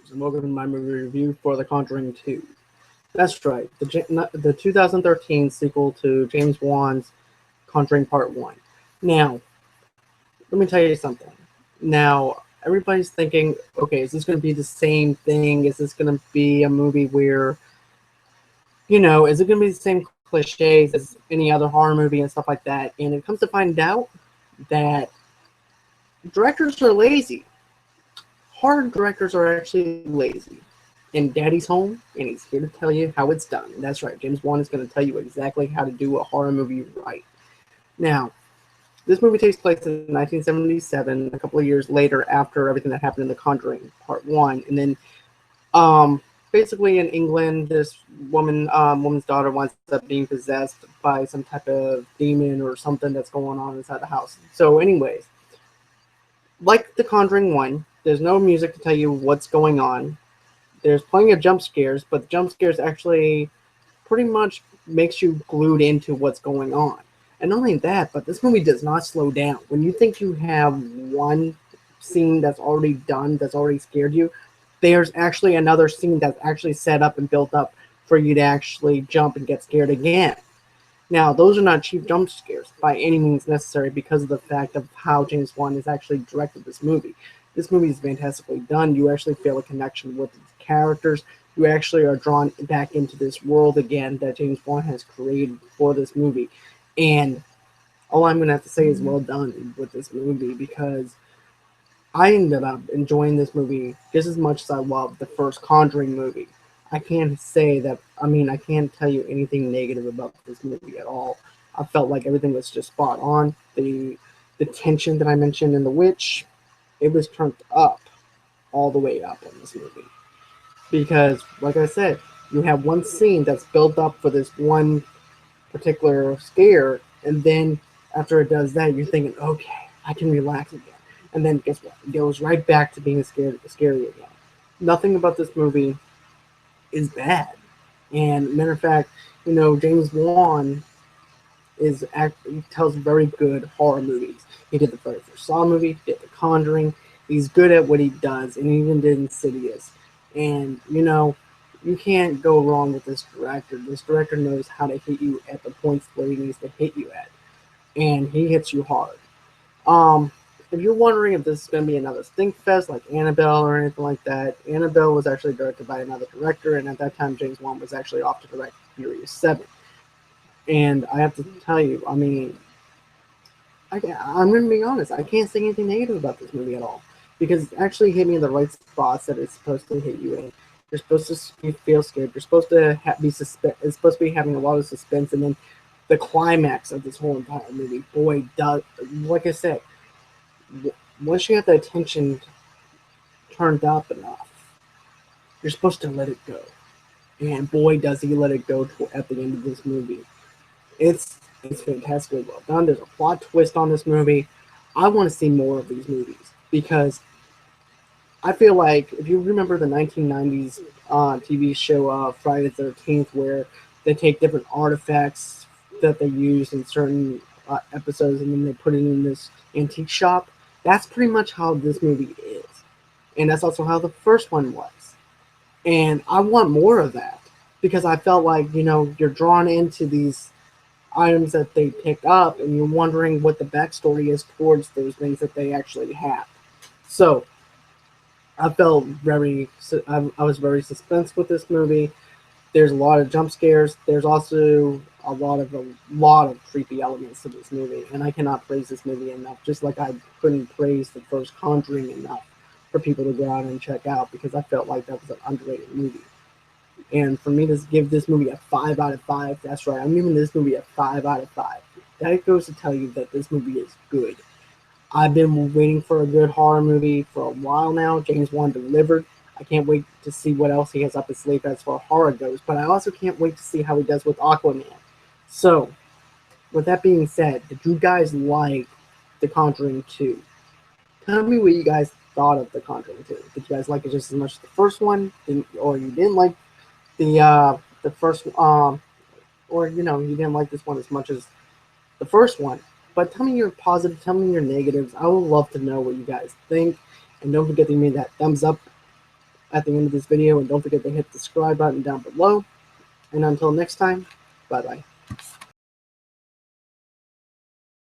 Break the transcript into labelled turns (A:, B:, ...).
A: viewers, and welcome to my movie review for The Conjuring 2. That's right, the 2013 sequel to James Wan's Conjuring Part 1. Now, let me tell you something. Now, everybody's thinking, okay, is this going to be the same thing? Is this going to be a movie where, is it going to be the same cliches as any other horror movie and stuff like that? And it comes to find out that directors are lazy. Horror directors are actually lazy. And Daddy's home, and he's here to tell you how it's done. And that's right, James Wan is going to tell you exactly how to do a horror movie right. Now, this movie takes place in 1977, a couple of years later after everything that happened in The Conjuring Part 1. And then, basically in England, this woman's daughter winds up being possessed by some type of demon or something that's going on inside the house. So anyways, like The Conjuring 1, there's no music to tell you what's going on. There's plenty of jump scares, but the jump scares actually pretty much makes you glued into what's going on. And not only that, but this movie does not slow down. When you think you have one scene that's already done, that's already scared you, there's actually another scene that's actually set up and built up for you to actually jump and get scared again. Now, those are not cheap jump scares by any means necessary because of the fact of how James Wan has actually directed this movie. This movie is fantastically done. You actually feel a connection with the characters. You actually are drawn back into this world again that James Wan has created for this movie. And all I'm going to have to say is well done with this movie because I ended up enjoying this movie just as much as I loved the first Conjuring movie. I can't say that, I can't tell you anything negative about this movie at all. I felt like everything was just spot on. The tension that I mentioned in The Witch, it was turned up, all the way up in this movie. Because, like I said, you have one scene that's built up for this one particular scare, and then after it does that, you're thinking, okay, I can relax again. And then guess what? It goes right back to being scary again. Nothing about this movie is bad. And matter of fact, James Wan he tells very good horror movies. He did the very first Saw movie, did The Conjuring. He's good at what he does, and he even did Insidious. And you can't go wrong with this director. This director knows how to hit you at the points where he needs to hit you at, and he hits you hard. If you're wondering if this is going to be another stink fest like Annabelle or anything like that, Annabelle was actually directed by another director, and at that time James Wan was actually off to direct Furious 7. And I have to tell you, I'm going to be honest, I can't say anything negative about this movie at all. Because it actually hit me in the right spots that it's supposed to hit you in. You're supposed to feel scared. You're supposed to it's supposed to be having a lot of suspense, and then the climax of this whole entire movie, boy, does, like I said, once you have the attention turned up enough, you're supposed to let it go. And boy, does he let it go at the end of this movie. It's fantastically well done. There's a plot twist on this movie. I want to see more of these movies because I feel like if you remember the 1990s TV show Friday the 13th, where they take different artifacts that they use in certain episodes and then they put it in this antique shop, that's pretty much how this movie is. And that's also how the first one was. And I want more of that because I felt like, you're drawn into these items that they pick up and you're wondering what the backstory is towards those things that they actually have. So I was very suspense with this movie. There's a lot of jump scares. There's also a lot of creepy elements to this movie, and I cannot praise this movie enough. Just like I couldn't praise the first Conjuring enough for people to go out and check out because I felt like that was an underrated movie. And for me to give this movie a 5 out of 5, that's right, I'm giving this movie a 5 out of 5. That goes to tell you that this movie is good. I've been waiting for a good horror movie for a while now. James Wan delivered. I can't wait to see what else he has up his sleeve as far as horror goes, but I also can't wait to see how he does with Aquaman. So, with that being said, did you guys like The Conjuring 2? Tell me what you guys thought of The Conjuring 2. Did you guys like it just as much as the first one, or you didn't like the first, or you didn't like this one as much as the first one? But tell me your positive, tell me your negatives. I would love to know what you guys think. And don't forget to give me that thumbs up at the end of this video, and don't forget to hit the subscribe button down below. And until next time, bye-bye.